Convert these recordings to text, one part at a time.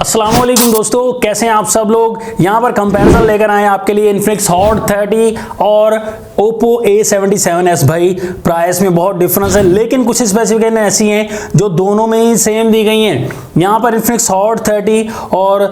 अस्सलाम वालेकुम दोस्तों, कैसे हैं आप सब लोग। यहाँ पर कंपैरिजन लेकर आए हैं आपके लिए इन्फिनिक्स हॉट 30 और Oppo A77s। भाई प्राइस में बहुत डिफरेंस है, लेकिन कुछ स्पेसिफिकेशन ऐसी हैं जो दोनों में ही सेम दी गई हैं। यहाँ पर इन्फिनिक्स हॉट 30 और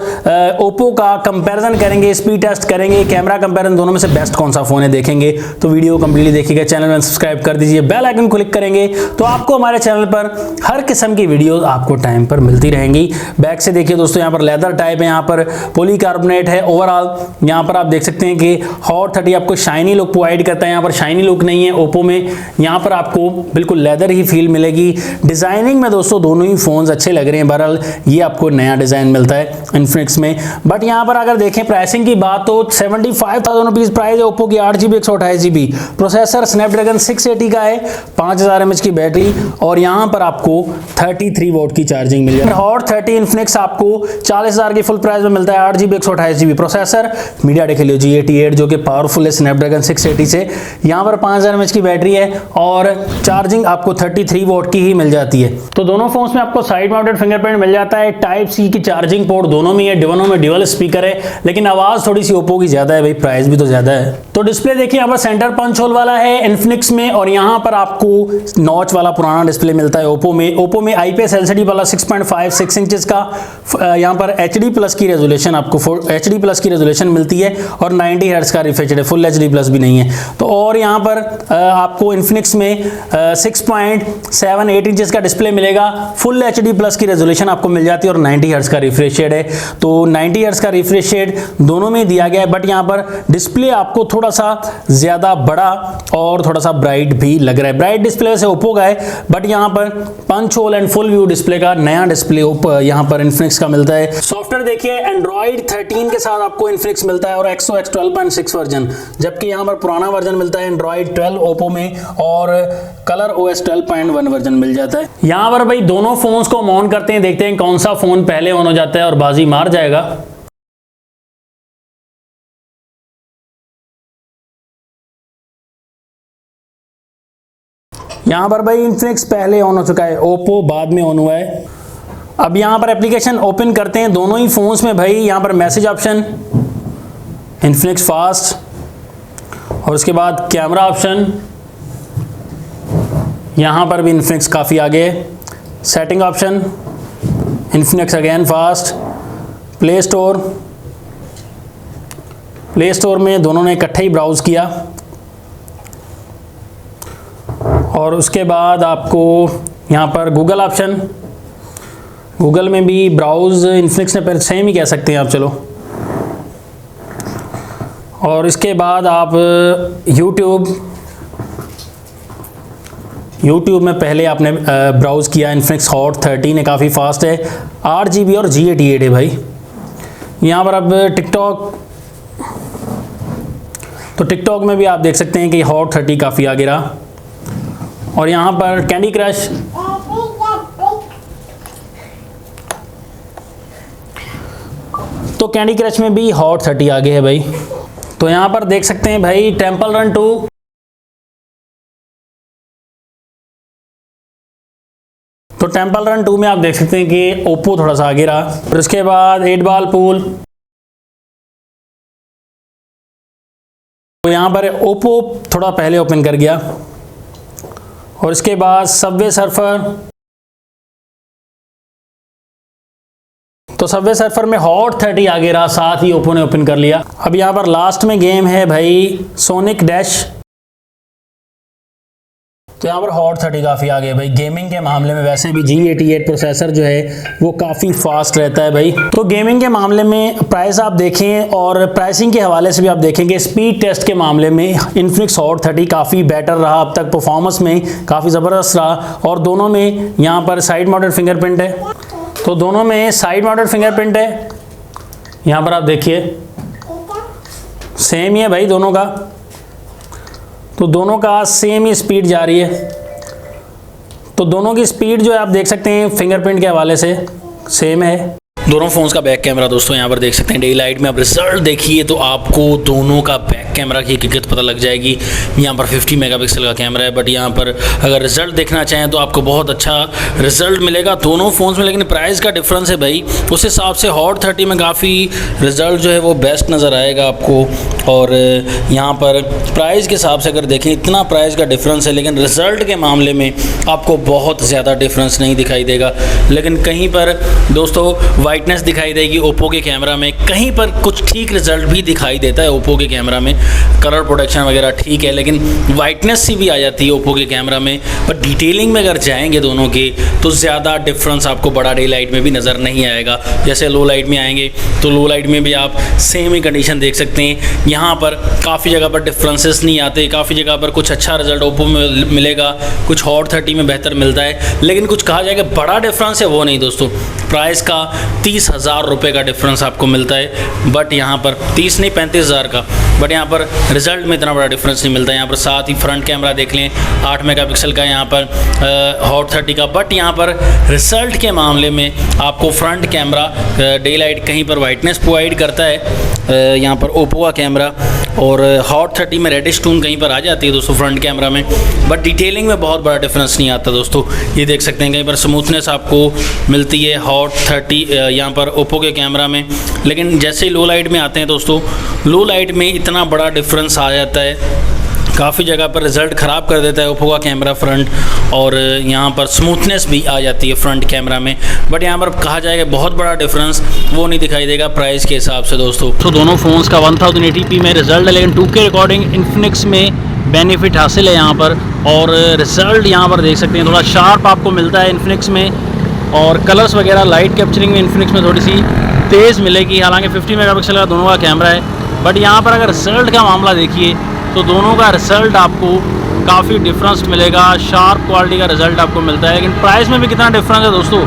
Oppo का कंपैरिजन करेंगे, स्पीड टेस्ट करेंगे, कैमरा कंपैरिजन, दोनों में से बेस्ट कौन सा फोन है देखेंगे। तो वीडियो कंप्लीटली देखिएगा, चैनल में सब्सक्राइब कर दीजिए, बेल आइकन क्लिक करेंगे तो आपको हमारे चैनल पर हर किस्म की वीडियो आपको टाइम पर मिलती रहेंगी। बैक से देखिए दोस्तों, यहाँ पर लेदर टाइप है, यहाँ पर पॉलीकार्बोनेट है। ओवरऑल यहाँ पर आप देख सकते हैं कि हॉट 30 आपको शाइनी लुक प्रोवाइड करता है, यहाँ पर शाइनी लुक नहीं है। ओप्पो में यहाँ पर आपको बिल्कुल लेदर ही फील मिलेगी। डिजाइनिंग में दोस्तों दोनों ही फोन्स अच्छे लग रहे हैं। बहरहाल ये आपको नया डिजाइन मिलता है इन्फिनिक्स में। बट यहाँ पर अगर देखें प्राइसिंग की बात तो 75,000 रुपीज प्राइस है। ओप्पो की 8GB 128GB प्रोसेसर स्नैपड्रैगन 680 का है, 5000 mAh की बैटरी और यहाँ पर आपको 33 वोट की चार्जिंग मिल जाएगी। हॉट 30 इन्फिनिक्स आपको 40,000 की फुल प्राइस में मिलता है। 8GB 128GB processor, MediaTek Helio G88 जो कि पावरफुल है स्नैपड्रैगन 680 से। यहाँ पर 5000 mAh की बैटरी है और चार्जिंग आपको 33 वोट की ही मिल जाती है। तो दोनों फोन्स में आपको साइड माउंटेड फिंगरप्रिंट मिल जाता है। टाइप सी की चार्जिंग पोर्ट दोनों में है, दोनों में ड्यूअल स्पीकर है, लेकिन आवाज थोड़ी सी ओप्पो की ज्यादा है, भाई प्राइस भी तो ज्यादा है। तो डिस्प्ले देखिए, यहाँ पर सेंटर पंच होल वाला है इन्फिनिक्स में और यहाँ पर आपको नॉच वाला पुराना डिस्प्ले मिलता है ओप्पो में। ओप्पो में IPS LCD वाला 6.56 इंचेस का यहाँ पर HD+ की रेजोल्यूशन आपको HD+ की रेजोल्यूशन मिलती है और 90 हर्ट्ज का रिफ्रेश है, फुल HD+ भी नहीं है। तो और यहाँ पर आपको इन्फिनिक्स में 6.78 इंचेस का डिस्प्ले मिलेगा, फुल HD+ की रेजोल्यूशन आपको मिल जाती है और 90 हर्ट्ज का रिफ्रेश रेट है। तो 90 हर्ट्ज का रिफ्रेश रेट दोनों में दिया गया है, बट यहाँ पर डिस्प्ले आपको थोड़ा सा ज्यादा बड़ा और थोड़ा सा ब्राइट भी लग रहा है। ब्राइट डिस्प्ले से ओप्पो का है, बट यहाँ पर punch hole and full view display का नया डिस्प्ले यहाँ पर इन्फिनिक्स का मिलता है। सॉफ्टवेयर देखिए, एंड्रॉइड 13 के साथ आपको इन्फिनिक्स मिलता है और XOS 12.6 वर्जन, जबकि यहाँ पर पुराना वर्जन मिलता है एंड्रॉइड 12 ओप्पो में और कलर OS 12.1 वर्जन मिल जाता है। यहाँ पर भाई दोनों फोन्स को ऑन करते हैं, देखते हैं कौन सा फोन पहले ऑन हो जाता है और बाजी मार जाएगा। यहाँ पर भाई इन्फिनिक्स पहले ऑन हो चुका है, ओप्पो बाद में ऑन हुआ है। अब यहाँ पर एप्लीकेशन ओपन करते हैं दोनों ही फोन्स में। भाई यहाँ पर मैसेज ऑप्शन, इन्फिनिक्स फास्ट, और उसके बाद कैमरा ऑप्शन, यहाँ पर भी इन्फिनिक्स काफ़ी आगे है। Setting option, Infinix again fast. Play store में दोनों ने इकट्ठे ही ब्राउज किया और उसके बाद आपको यहाँ पर गूगल ऑप्शन, गूगल में भी ब्राउज इन्फिनिक्स ने सेम ही कह सकते हैं आप, चलो। और इसके बाद आप यूट्यूब में पहले आपने ब्राउज किया। इन्फिनिक्स हॉट 30 ने काफ़ी फास्ट है, 8GB और G88 है भाई। यहाँ पर अब टिकटॉक में भी आप देख सकते हैं कि हॉट 30 काफ़ी आगे रहा। और यहाँ पर कैंडी क्रश, तो कैंडी क्रश में भी हॉट 30 आगे है भाई। तो यहाँ पर देख सकते हैं भाई टेंपल रन 2, तो टेंपल रन 2 में आप देख सकते हैं कि ओप्पो थोड़ा सा आगे रहा। और उसके बाद 8 बॉल पूल, तो यहाँ पर ओप्पो थोड़ा पहले ओपन कर गया। और इसके बाद सबवे सर्फर, तो सबवे सर्फर में हॉट 30 आगे रहा, साथ ही ओप्पो ने ओपन कर लिया। अब यहाँ पर लास्ट में गेम है भाई सोनिक डैश, तो यहाँ पर हॉट 30 काफ़ी आगे है भाई। गेमिंग के मामले में वैसे भी G88 प्रोसेसर जो है वो काफ़ी फास्ट रहता है भाई। तो गेमिंग के मामले में प्राइस आप देखें और प्राइसिंग के हवाले से भी आप देखेंगे, स्पीड टेस्ट के मामले में इन्फिनिक्स हॉट 30 काफ़ी बेटर रहा अब तक, परफॉर्मेंस में काफ़ी ज़बरदस्त रहा। और दोनों में यहाँ पर साइड माउंटेड फिंगरप्रिंट है, तो दोनों में साइड माउंटेड फिंगरप्रिंट है। यहाँ पर आप देखिए सेम ही है भाई दोनों का, तो दोनों का सेम ही स्पीड जा रही है। तो दोनों की स्पीड जो है आप देख सकते हैं फिंगरप्रिंट के हवाले से सेम है। दोनों फ़ोन्स का बैक कैमरा दोस्तों यहाँ पर देख सकते हैं। डे लाइट में आप रिजल्ट देखिए तो आपको दोनों का बैक कैमरा की हकीकत पता लग जाएगी। यहाँ पर 50 मेगापिक्सल का कैमरा है, बट यहाँ पर अगर रिजल्ट देखना चाहें तो आपको बहुत अच्छा रिजल्ट मिलेगा दोनों फ़ोन्स में। लेकिन प्राइस का डिफरेंस है भाई, उस हिसाब से हॉट 30 में काफ़ी रिजल्ट जो है वो बेस्ट नज़र आएगा आपको। और यहाँ पर प्राइस के हिसाब से अगर देखें इतना प्राइस का डिफरेंस है, लेकिन रिज़ल्ट के मामले में आपको बहुत ज़्यादा डिफरेंस नहीं दिखाई देगा। लेकिन कहीं पर दोस्तों वाइटनेस दिखाई देगी ओप्पो के कैमरा में, कहीं पर कुछ ठीक रिजल्ट भी दिखाई देता है ओप्पो के कैमरा में। कलर प्रोडक्शन वगैरह ठीक है, लेकिन वाइटनेस सी भी आ जाती है ओप्पो के कैमरा में। पर डिटेलिंग में अगर जाएंगे दोनों के तो ज़्यादा डिफरेंस आपको बड़ा डे लाइट में भी नज़र नहीं आएगा। जैसे लो लाइट में आएंगे तो लो लाइट में भी आप सेम ही कंडीशन देख सकते हैं। यहाँ पर काफ़ी जगह पर डिफरेंसेस नहीं आते, काफ़ी जगह पर कुछ अच्छा रिजल्ट ओप्पो में मिलेगा, कुछ हॉट 30 में बेहतर मिलता है, लेकिन कुछ कहा जाएगा बड़ा डिफरेंस है वो नहीं दोस्तों। प्राइस का 30,000 रुपये का डिफरेंस आपको मिलता है, बट यहाँ पर 30 नहीं 35,000 का, बट यहाँ पर रिजल्ट में इतना बड़ा डिफरेंस नहीं मिलता है। यहाँ पर साथ ही फ्रंट कैमरा देख लें 8 मेगापिक्सल का यहाँ पर हॉट 30 का, बट यहाँ पर रिजल्ट के मामले में आपको फ्रंट कैमरा डे लाइट कहीं पर वाइटनेस प्रोवाइड करता है यहाँ पर ओप्पो का कैमरा, और हॉट 30 में रेडिश टोन कहीं पर आ जाती है दोस्तों फ्रंट कैमरा में, बट डिटेलिंग में बहुत बड़ा डिफरेंस नहीं आता दोस्तों। ये देख सकते हैं कहीं पर स्मूथनेस आपको मिलती है हॉट 30 यहाँ पर ओप्पो के कैमरा में, लेकिन जैसे ही लो लाइट में आते हैं दोस्तों, लो लाइट में इतना बड़ा डिफरेंस आ जाता है, काफ़ी जगह पर रिज़ल्ट ख़राब कर देता है ओप्पो का कैमरा फ्रंट, और यहाँ पर स्मूथनेस भी आ जाती है फ्रंट कैमरा में। बट यहाँ पर कहा जाएगा बहुत बड़ा डिफरेंस वो नहीं दिखाई देगा प्राइस के हिसाब से दोस्तों। तो दोनों फ़ोन्स का 1080p में रिज़ल्ट है, लेकिन 2K रिकॉर्डिंग इन्फिनिक्स में बेनिफिट हासिल है यहाँ पर, और रिज़ल्ट यहाँ पर देख सकते हैं थोड़ा शार्प आपको मिलता है इन्फिनिक्स में, और कलर्स वगैरह लाइट कैप्चरिंग में इन्फिनिक्स में थोड़ी सी तेज़ मिलेगी। हालांकि 50 मेगापिक्सल का दोनों का कैमरा है, बट यहाँ पर अगर रिज़ल्ट का मामला देखिए तो दोनों का रिज़ल्ट आपको काफ़ी डिफरेंस मिलेगा, शार्प क्वालिटी का रिज़ल्ट आपको मिलता है। लेकिन प्राइस में भी कितना डिफरेंस है दोस्तों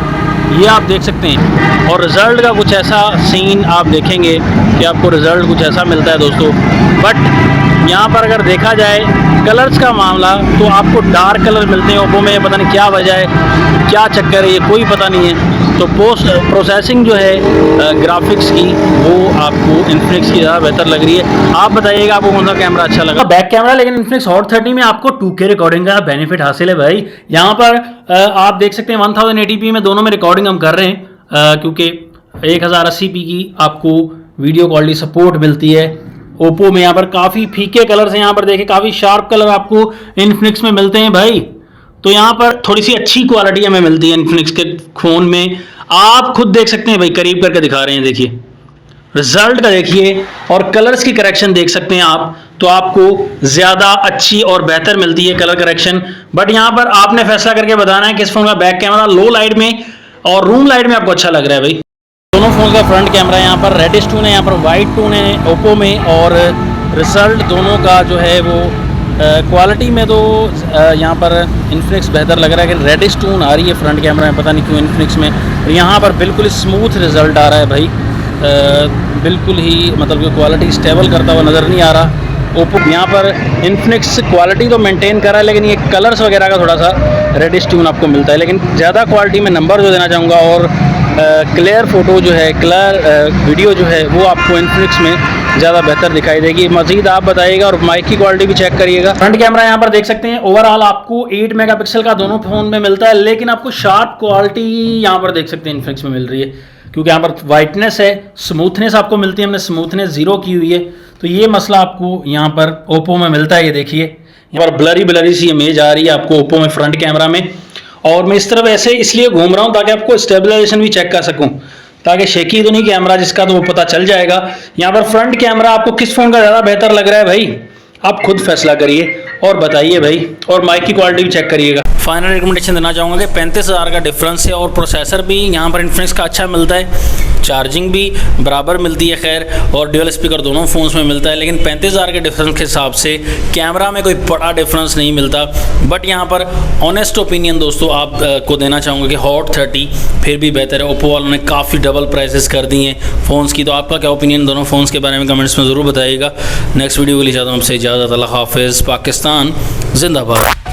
ये आप देख सकते हैं, और रिज़ल्ट का कुछ ऐसा सीन आप देखेंगे कि आपको रिज़ल्ट कुछ ऐसा मिलता है दोस्तों। बट यहाँ पर अगर देखा जाए कलर्स का मामला तो आपको डार्क कलर मिलते हैं ओप्पो में, पता नहीं क्या वजह है, क्या चक्कर है, ये कोई पता नहीं है। तो पोस्ट प्रोसेसिंग जो है ग्राफिक्स की वो आपको इन्फिनिक्स की ज़्यादा बेहतर लग रही है। आप बताइएगा आपको कौन सा कैमरा अच्छा लगा। बैक कैमरा लेकिन इन्फिनिक्स हॉट 30 में आपको 2K रिकॉर्डिंग का बेनिफिट हासिल है भाई। यहाँ पर आप देख सकते हैं 1080p में दोनों में रिकॉर्डिंग हम कर रहे हैं, क्योंकि 1080p की आपको वीडियो क्वालिटी सपोर्ट मिलती है। ओप्पो में यहाँ पर काफ़ी फीके कलर्स हैं, यहाँ पर देखिए काफ़ी शार्प कलर आपको इन्फिनिक्स में मिलते हैं भाई। तो यहाँ पर थोड़ी सी अच्छी क्वालिटी हमें मिलती है इन्फिनिक्स के फ़ोन में, आप खुद देख सकते हैं भाई, करीब करके दिखा रहे हैं, देखिए रिजल्ट का देखिए, और कलर्स की करेक्शन देख सकते हैं आप, तो आपको ज़्यादा अच्छी और बेहतर मिलती है कलर करेक्शन। बट यहाँ पर आपने फैसला करके बताना है किस फ़ोन का बैक कैमरा लो लाइट में और रूम लाइट में आपको अच्छा लग रहा है भाई। दोनों फ़ोन का फ्रंट कैमरा यहाँ पर रेडिश टोन है, यहाँ पर वाइट टोन है ओप्पो में, और रिजल्ट दोनों का जो है वो क्वालिटी में तो यहाँ पर इन्फिनिक्स बेहतर लग रहा है, कि रेडिश टोन आ रही है फ्रंट कैमरा में, पता नहीं क्यों इन्फिनिक्स में। और यहाँ पर बिल्कुल स्मूथ रिजल्ट आ रहा है भाई, बिल्कुल ही मतलब कि क्वालिटी स्टेबल करता हुआ नज़र नहीं आ रहा ओप्पो। यहाँ पर इन्फिनिक्स क्वालिटी तो मेंटेन कर रहा है, लेकिन ये कलर्स वगैरह का थोड़ा सा रेडिश टोन आपको मिलता है। लेकिन ज़्यादा क्वालिटी में नंबर जो देना चाहूँगा, और क्लियर फ़ोटो जो है, क्लियर वीडियो जो है वो आपको इन्फिनिक्स में ज़्यादा बेहतर दिखाई देगी। मज़ीद आप बताइएगा, और माइक की क्वालिटी भी चेक करिएगा। फ्रंट कैमरा यहाँ पर देख सकते हैं ओवरऑल आपको 8 मेगापिक्सल का दोनों फ़ोन में मिलता है, लेकिन आपको शार्प क्वालिटी यहाँ पर देख सकते हैं इन्फिनिक्स में मिल रही है, क्योंकि यहाँ पर वाइटनेस है, स्मूथनेस आपको मिलती है, हमने स्मूथनेस 0 की हुई है। तो ये मसला आपको यहाँ पर ओप्पो में मिलता है। ये देखिए यहाँ पर ब्लरी सी इमेज आ रही है आपको ओप्पो में फ्रंट कैमरा में, और मैं इस तरफ ऐसे इसलिए घूम रहा हूँ ताकि आपको स्टेबलाइजेशन भी चेक कर सकूँ, ताकि शेकी तो नहीं कैमरा जिसका, तो वो पता चल जाएगा। यहाँ पर फ्रंट कैमरा आपको किस फ़ोन का ज़्यादा बेहतर लग रहा है भाई, आप खुद फैसला करिए और बताइए भाई, और माइक की क्वालिटी भी चेक करिएगा। फाइनल रिकमेंडेशन देना चाहूँगा कि 35,000 का डिफरेंस है, और प्रोसेसर भी यहाँ पर इन्फिनिक्स का अच्छा मिलता है, चार्जिंग भी बराबर मिलती है खैर, और ड्यूअल स्पीकर दोनों फ़ोन्स में मिलता है। लेकिन 35,000 के डिफरेंस के हिसाब से कैमरा में कोई बड़ा डिफरेंस नहीं मिलता। बट यहाँ पर ऑनेस्ट ओपिनियन दोस्तों आप को देना चाहूँगा कि हॉट 30 फिर भी बेहतर है। ओप्पो वालों ने काफ़ी डबल प्राइसेस कर दी हैं फ़ोन्स की। तो आपका क्या ओपिनियन दोनों फ़ोन्स के बारे में कमेंट्स में ज़रूर बताइएगा। नेक्स्ट वीडियो के लिए चाहता हूँ आपसे इजाज़त। अल्लाह हाफ़िज़। पाकिस्तान जिंदाबाद।